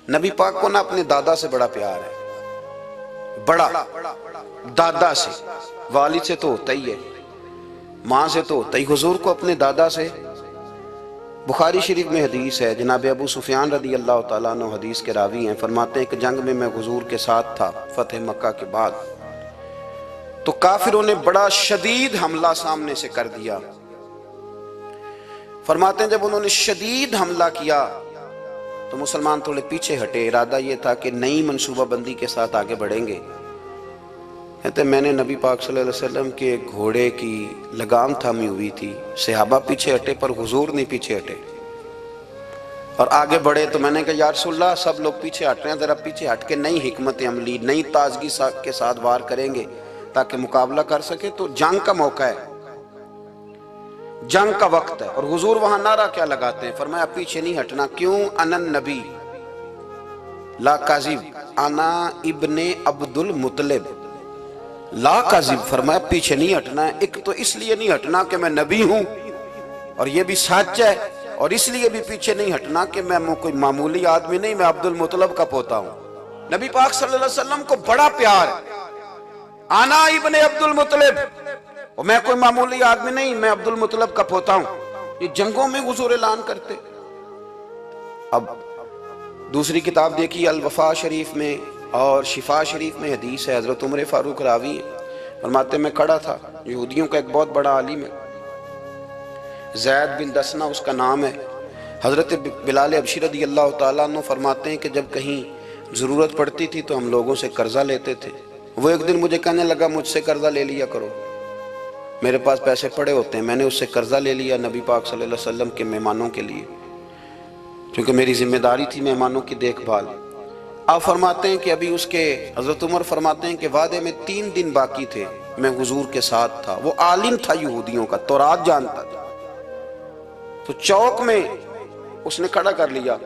نبی پاک کو نا اپنے دادا سے بڑا پیار ہے، بڑا دادا سے، والد سے تو ہوتا ہی ہے، ماں سے تو ہوتا ہی، حضور کو اپنے دادا سے۔ بخاری شریف میں حدیث ہے، جناب ابو سفیان رضی اللہ تعالیٰ عنہ حدیث کے راوی ہیں، فرماتے ہیں کہ جنگ میں حضور کے ساتھ تھا فتح مکہ کے بعد، تو کافروں نے بڑا شدید حملہ سامنے سے کر دیا۔ فرماتے ہیں جب انہوں نے شدید حملہ کیا تو مسلمان تھوڑے پیچھے ہٹے، ارادہ یہ تھا کہ نئی منصوبہ بندی کے ساتھ آگے بڑھیں گے۔ کہتے ہیں میں نے نبی پاک صلی اللہ علیہ وسلم کے گھوڑے کی لگام تھامی ہوئی تھی، صحابہ پیچھے ہٹے پر حضور نہیں پیچھے ہٹے اور آگے بڑھے، تو میں نے کہا یا رسول اللہ سب لوگ پیچھے ہٹ رہے ہیں، ذرا پیچھے ہٹ کے نئی حکمت عملی، نئی تازگی کے ساتھ وار کریں گے تاکہ مقابلہ کر سکے، تو جنگ کا موقع ہے، جنگ کا وقت ہے۔ اور حضور وہاں نعرہ کیا لگاتے ہیں؟ فرمایا پیچھے نہیں ہٹنا، کیوں؟ انا النبی لا کاذب، انا ابن عبد المطلب لا کاذب، فرمایا پیچھے نہیں ہٹنا ہے۔ ایک تو اس لیے نہیں ہٹنا کہ میں نبی ہوں اور یہ بھی سچ ہے، اور اس لیے بھی پیچھے نہیں ہٹنا کہ میں کوئی معمولی آدمی نہیں، میں عبد المطلب کا پوتا ہوں۔ نبی پاک صلی اللہ علیہ وسلم کو بڑا پیار ہے، انا ابن عبد المطلب، اور میں کوئی معمولی آدمی نہیں، میں عبد المطلب کا پوتا ہوں۔ یہ جنگوں میں حضور اعلان کرتے۔ اب دوسری کتاب دیکھی الوفا شریف میں اور شفا شریف میں حدیث ہے، حضرت عمر فاروق راوی ہیں، فرماتے میں کھڑا تھا، یہودیوں کا ایک بہت بڑا عالم ہے، زید بن دسنہ اس کا نام ہے، حضرت بلال حبشی رضی اللہ تعالیٰ عنہ فرماتے ہیں کہ جب کہیں ضرورت پڑتی تھی تو ہم لوگوں سے قرضہ لیتے تھے۔ وہ ایک دن مجھے کہنے لگا مجھ سے قرضہ لے لیا کرو، میرے پاس پیسے پڑے ہوتے ہیں۔ میں نے اس سے قرضہ لے لیا نبی پاک صلی اللہ علیہ وسلم کے مہمانوں کے لیے، کیونکہ میری ذمہ داری تھی مہمانوں کی دیکھ بھال۔ آپ فرماتے ہیں کہ ابھی اس کے حضرت عمر فرماتے ہیں کہ وعدے میں 3 دن باقی تھے، میں حضور کے ساتھ تھا، وہ عالم تھا یہودیوں کا، تورات جانتا تھا، تو چوک میں اس نے کھڑا کر لیا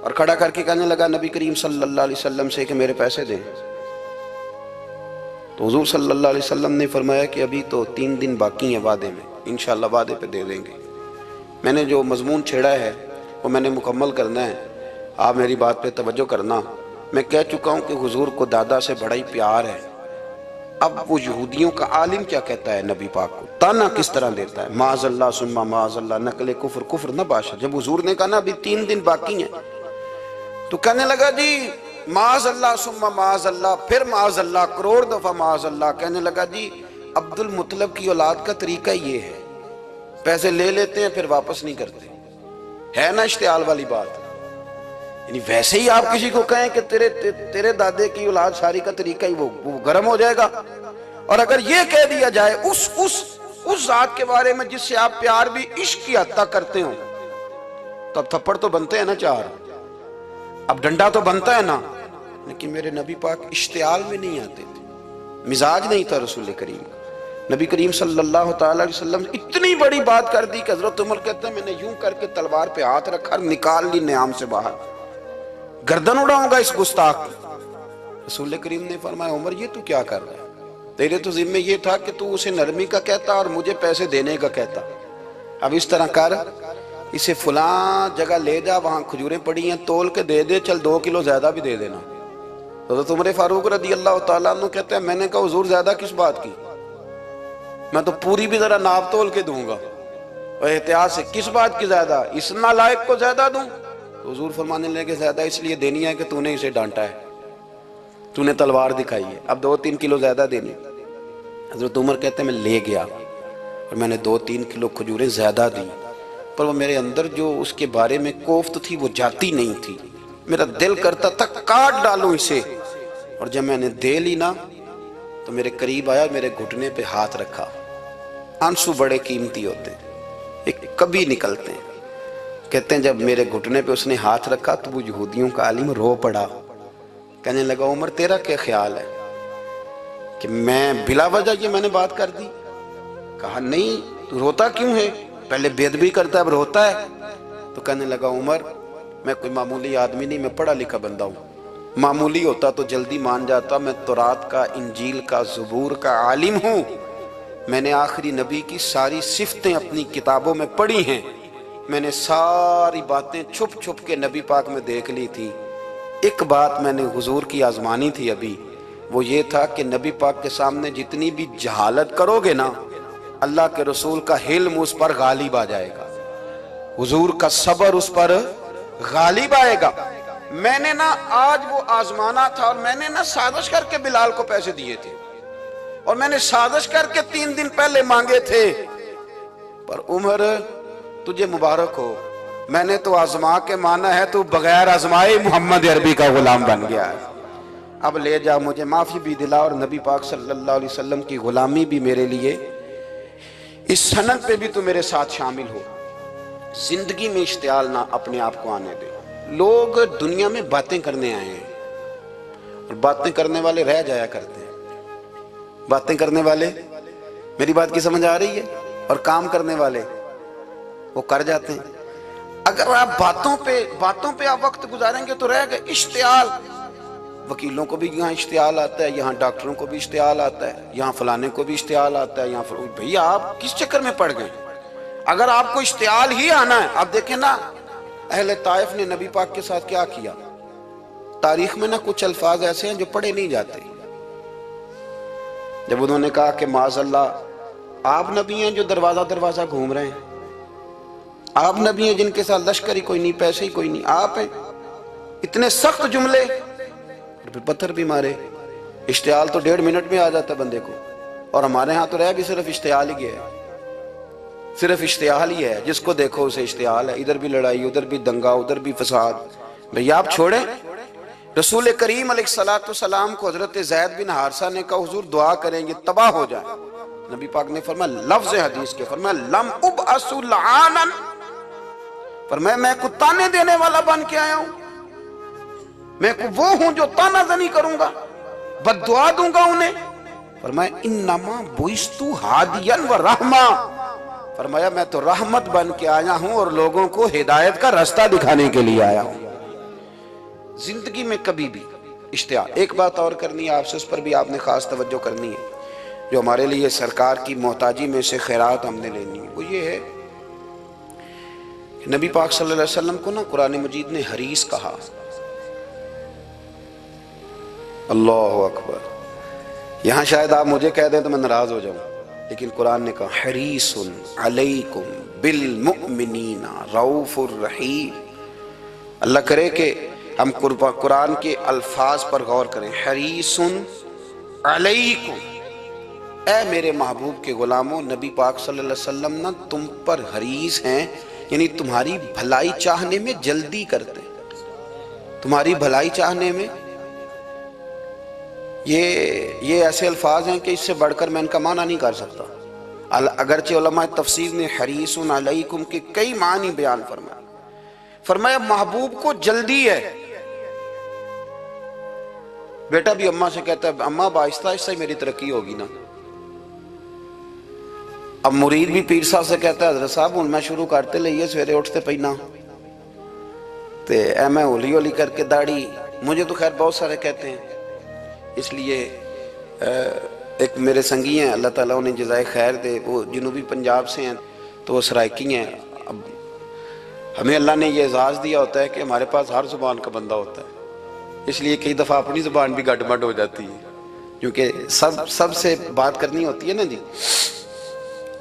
اور کھڑا کر کے کہنے لگا نبی کریم صلی اللہ علیہ وسلم سے کہ میرے پیسے دیں۔ تو حضور صلی اللہ علیہ وسلم نے فرمایا کہ ابھی تو 3 دن باقی ہیں وعدے میں، انشاءاللہ وعدے پہ دے دیں گے۔ میں نے جو مضمون چھیڑا ہے وہ میں نے مکمل کرنا ہے، آپ میری بات پہ توجہ کرنا۔ میں کہہ چکا ہوں کہ حضور کو دادا سے بڑا ہی پیار ہے۔ اب وہ یہودیوں کا عالم کیا کہتا ہے نبی پاک کو، تانا کس طرح دیتا ہے، معاذ اللہ ثم معاذ اللہ، نقل کفر کفر نہ باشا۔ جب حضور نے کہا نا ابھی 3 دن باقی ہیں، تو کہنے لگا جی معاذ اللہ ثم معاذ اللہ، پھر معاذ اللہ، کروڑ دفعہ معاذ اللہ۔ کہنے لگا جی عبد المطلب کی اولاد کا طریقہ یہ ہے، پیسے لے لیتے ہیں پھر واپس نہیں کرتے، ہے نا اشتعال والی بات۔ یعنی ویسے ہی آپ کسی کو کہیں کہ تیرے دادے کی اولاد شاری کا طریقہ ہی وہ گرم ہو جائے گا، اور اگر یہ کہہ دیا جائے اس ذات کے بارے میں جس سے آپ پیار بھی عشق کی حد تک کرتے ہوں، تو اب تھپڑ تو بنتے ہیں نا 4، اب ڈنڈا تو بنتا ہے نا۔ لیکن میرے نبی پاک اشتعال میں نہیں آتے تھے، مزاج نہیں تھا رسول کریم کا۔ نبی کریم صلی اللہ تعالیٰ علیہ وسلم اتنی بڑی بات کر دی کہ حضرت عمر کہتے ہیں میں نے یوں کر کے تلوار پہ ہاتھ رکھا، نکال لی نیام سے باہر، گردن اڑاؤں گا اس گستاخ کی۔ رسول کریم نے فرمایا عمر یہ تو کیا کر رہا ہے، تیرے تو ذمہ یہ تھا کہ تو اسے نرمی کا کہتا اور مجھے پیسے دینے کا کہتا، اب اس طرح کر، اسے فلاں جگہ لے جا، وہاں کھجوریں پڑی ہیں تول کے دے دے، چل 2 کلو زیادہ بھی دے دینا۔ حضرت عمر فاروق رضی اللہ تعالیٰ عنہ کہتے ہیں میں نے کہا حضور زیادہ کس بات کی، میں تو پوری بھی ذرا ناپ تول کے دوں گا، اور احتیاط سے، کس بات کی زیادہ، اس نالائق کو زیادہ دوں؟ تو حضور فرمانے لگے زیادہ اس لیے دینی ہے کہ تو نے اسے ڈانٹا ہے، تو نے تلوار دکھائی ہے، اب 2-3 کلو زیادہ دینی۔ حضرت عمر کہتے ہیں میں لے گیا اور میں نے 2-3 کلو کھجوریں زیادہ دی، پر وہ میرے اندر جو اس کے بارے میں کوفت تھی وہ جاتی نہیں تھی، میرا دل کرتا تھا کاٹ ڈالوں اسے، اور جب میں نے دے لی نا تو میرے قریب آیا، میرے گھٹنے پہ ہاتھ رکھا۔ آنسو بڑے قیمتی ہوتے ہیں، ایک کبھی نکلتے ہیں۔ کہتے ہیں جب میرے گھٹنے پہ اس نے ہاتھ رکھا تو وہ یہودیوں کا عالم رو پڑا، کہنے لگا عمر تیرا کیا خیال ہے کہ میں بلا وجہ یہ میں نے بات کر دی؟ کہا نہیں، تو روتا کیوں ہے، پہلے بے ادبی کرتا ہے اب روتا ہے۔ تو کہنے لگا عمر میں کوئی معمولی آدمی نہیں، میں پڑھا لکھا بندہ ہوں، معمولی ہوتا تو جلدی مان جاتا، میں تورات کا، انجیل کا، زبور کا عالم ہوں، میں نے آخری نبی کی ساری صفتیں اپنی کتابوں میں پڑھی ہیں، میں نے ساری باتیں چھپ چھپ کے نبی پاک میں دیکھ لی تھی، ایک بات میں نے حضور کی آزمانی تھی ابھی، وہ یہ تھا کہ نبی پاک کے سامنے جتنی بھی جہالت کرو گے نا، اللہ کے رسول کا حلم اس پر غالب آ جائے گا، حضور کا صبر اس پر غالب آئے گا۔ میں نے نا آج وہ آزمانا تھا، اور میں نے نا سازش کر کے بلال کو پیسے دیے تھے، اور میں نے سازش کر کے 3 دن پہلے مانگے تھے، پر عمر تجھے مبارک ہو، میں نے تو آزما کے مانا ہے، تو بغیر آزمائے محمد عربی کا غلام بن گیا ہے، اب لے جا، مجھے معافی بھی دلا، اور نبی پاک صلی اللہ علیہ وسلم کی غلامی بھی میرے لیے، اس سند پہ بھی تو میرے ساتھ شامل ہو۔ زندگی میں اشتعال نہ اپنے آپ کو آنے دے۔ لوگ دنیا میں باتیں کرنے آئے ہیں، اور باتیں کرنے والے رہ جایا کرتے ہیں، باتیں کرنے والے، میری بات کی سمجھ آ رہی ہے، اور کام کرنے والے وہ کر جاتے ہیں۔ اگر آپ باتوں پہ آپ وقت گزاریں گے تو رہ گئے۔ اشتعال، وکیلوں کو بھی یہاں اشتعال آتا ہے، یہاں ڈاکٹروں کو بھی اشتعال آتا ہے، یہاں فلانے کو بھی اشتعال آتا ہے، یہاں بھئی آپ کس چکر میں پڑ گئے؟ اگر آپ کو اشتعال ہی آنا ہے، آپ دیکھیں نا اہل طائف نے نبی پاک کے ساتھ کیا کیا۔ تاریخ میں نا کچھ الفاظ ایسے ہیں جو پڑھے نہیں جاتے۔ جب انہوں نے کہا کہ معاذ اللہ، آپ نبی ہیں جو دروازہ دروازہ گھوم رہے ہیں، آپ نبی ہیں جن کے ساتھ لشکر ہی کوئی نہیں، پیسے ہی کوئی نہیں، آپ ہیں، اتنے سخت جملے، اور پھر پتھر بھی مارے۔ اشتعال تو 1.5 منٹ میں آ جاتا ہے بندے کو، اور ہمارے ہاں تو رہ بھی صرف اشتعال ہی ہے، صرف اشتعال ہی ہے، جس کو دیکھو اسے اشتعال ہے، ادھر بھی لڑائی، ادھر بھی دنگا، ادھر بھی فساد۔ بھئی آپ چھوڑیں۔ رسول کریم علیہ السلام کو حضرت زید بن حارثہ نے کہا حضور دعا کریں گے تباہ ہو جائیں، نبی پاک نے فرمایا، لفظ حدیث کے فرمایا، لم ابعث لعانا، فرمایا میں کو تانے دینے والا بن کے آیا ہوں، میں کو وہ ہوں جو تانا زنی کروں گا، بد دعا دوں گا انہیں۔ فرمایا انما بعثت ہادیا و رحمہ، فرمایا میں تو رحمت بن کے آیا ہوں اور لوگوں کو ہدایت کا راستہ دکھانے کے لیے آیا ہوں۔ زندگی میں کبھی بھی اشتعال۔ ایک بات اور کرنی ہے آپ سے، اس پر بھی آپ نے خاص توجہ کرنی ہے، جو ہمارے لیے سرکار کی محتاجی میں سے خیرات ہم نے لینی ہے، وہ یہ ہے کہ نبی پاک صلی اللہ علیہ وسلم کو نا قرآن مجید نے حریص کہا۔ اللہ اکبر۔ یہاں شاید آپ مجھے کہہ دیں تو میں ناراض ہو جاؤں، لیکن قرآن نے کہا حریص علیکم بالمؤمنین رؤوف الرحیم۔ اللہ کرے کہ ہم قرآن کے الفاظ پر غور کریں۔ حریص علیکم، اے میرے محبوب کے غلاموں، نبی پاک صلی اللہ علیہ وسلم نا تم پر حریص ہیں، یعنی تمہاری بھلائی چاہنے میں جلدی کرتے ہیں، تمہاری بھلائی چاہنے میں۔ یہ ایسے الفاظ ہیں کہ اس سے بڑھ کر میں ان کا معنی نہیں کر سکتا، اگرچہ علماء تفسیر نے حریص علیکم کے کئی معنی بیان فرمایا محبوب کو جلدی ہے۔ بیٹا بھی اماں سے کہتا ہے اماں آہستہ آہستہ ہی میری ترقی ہوگی نا۔ اب مرید بھی پیر صاحب سے کہتا ہے حضرت صاحب ہوں میں شروع کرتے لئیے سویرے اٹھتے پہنا تے اے میں ہولی ہولی کر کے داڑھی، مجھے تو خیر بہت سارے کہتے ہیں، اس لیے ایک میرے سنگی ہیں اللہ تعالیٰ انہیں جزائے خیر دے، وہ جنوبی پنجاب سے ہیں تو وہ سرائکی ہیں۔ اب ہمیں اللہ نے یہ اعزاز دیا ہوتا ہے کہ ہمارے پاس ہر زبان کا بندہ ہوتا ہے، اس لیے کئی دفعہ اپنی زبان بھی گڈ مڈ ہو جاتی ہے، کیونکہ سب سے بات کرنی ہوتی ہے نا جی۔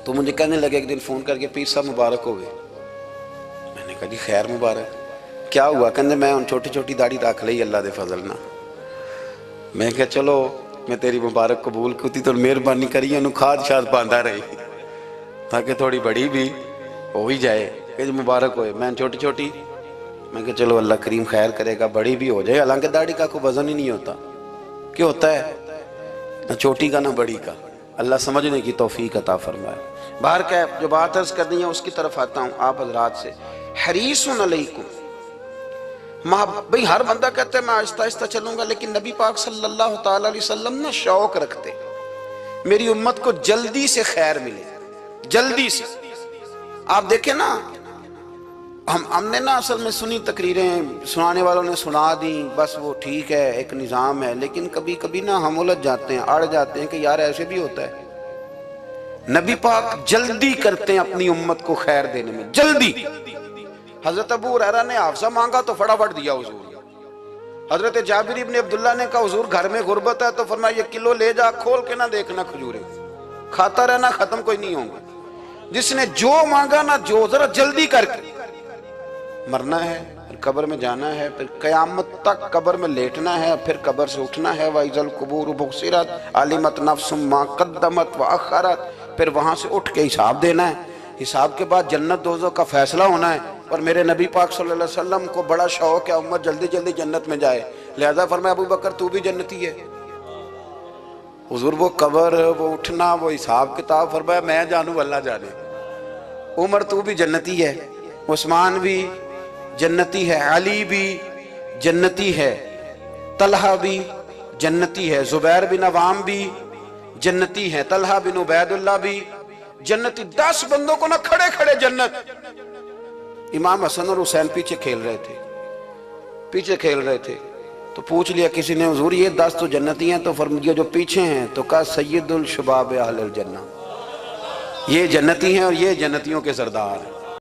تو مجھے کہنے لگے ایک دن فون کر کے پیر صاحب مبارک ہو گئے۔ میں نے کہا جی خیر مبارک، کیا ہوا؟ کہنے میں ان چھوٹی چھوٹی داڑھی رکھ لئی اللہ دے فضل نہ۔ میں کہا چلو میں تیری مبارک قبول کیتی تو مہربانی کریے انہوں کھاد شاد باندھا رہی تاکہ تھوڑی بڑی بھی ہو ہی جائے کہ مبارک ہوئے۔ میں چھوٹی چھوٹی، میں کہا چلو اللہ کریم خیر کرے گا بڑی بھی ہو جائے، حالانکہ داڑھی کا کوئی وزن ہی نہیں ہوتا، کیوں ہوتا ہے نہ چھوٹی کا نہ بڑی کا، اللہ سمجھنے کی توفیق عطا فرمائے۔ باہر کا جو بات عرض کرنی ہے اس کی طرف آتا ہوں آپ حضرات سے۔ حریص علیکم، بھئی ہر بندہ کہتا ہے میں آہستہ آہستہ چلوں گا، لیکن نبی پاک صلی اللہ تعالیٰ علیہ وسلم نے شوق رکھتے میری امت کو جلدی سے خیر ملے، جلدی سے۔ آپ دیکھیں نا ہم نے نا اصل میں سنی تقریریں، سنانے والوں نے سنا دیں، بس وہ ٹھیک ہے ایک نظام ہے، لیکن کبھی کبھی نا ہم الجھ جاتے ہیں، اڑ جاتے ہیں کہ یار ایسے بھی ہوتا ہے۔ نبی پاک جلدی کرتے ہیں اپنی امت کو خیر دینے میں، جلدی۔ حضرت ابو ہریرہ نے حافظہ مانگا تو فٹافٹ دیا حضور، حضرت جابر ابن عبداللہ نے کہا حضور گھر میں غربت ہے، تو فرمایا یہ کلو لے جا، کھول کے نہ دیکھنا کھجوریں، کھاتا رہنا، ختم کوئی نہیں ہوگا۔ جس نے جو مانگا نہ جو، ذرا جلدی کر کے، مرنا ہے، پھر قبر میں جانا ہے، پھر قیامت تک قبر میں لیٹنا ہے، پھر قبر سے اٹھنا ہے۔ وَإِذَا الْقُبُورُ بُعْثِرَتْ عَلِمَتْ نَفْسٌ مَا قَدَّمَتْ وَأَخَّرَتْ، پھر وہاں سے اٹھ کے حساب دینا ہے۔ حساب کے بعد جنت دوزخ کا فیصلہ ہونا ہے۔ اور میرے نبی پاک صلی اللہ علیہ وسلم کو بڑا شوق ہے امت جلدی جلدی جنت میں جائے، لہذا فرمایا ابو بکر تو بھی جنتی ہے۔ حضور وہ قبر، وہ اٹھنا، وہ حساب کتاب، فرمایا میں جانوں اللہ جانے۔ عمر تو بھی جنتی ہے، عثمان بھی جنتی ہے، علی بھی جنتی ہے، طلحہ بھی جنتی ہے، زبیر بن عوام بھی جنتی ہے، طلحہ بن عبید اللہ بھی جنتی۔ 10 بندوں کو نہ کھڑے کھڑے جنت۔ امام حسن اور حسین پیچھے کھیل رہے تھے تو پوچھ لیا کسی نے حضور یہ 10 تو جنتی ہیں، تو فرمایا جو پیچھے ہیں، تو کہا سید الشباب اہل الجنہ، یہ جنتی ہیں اور یہ جنتیوں کے سردار ہیں۔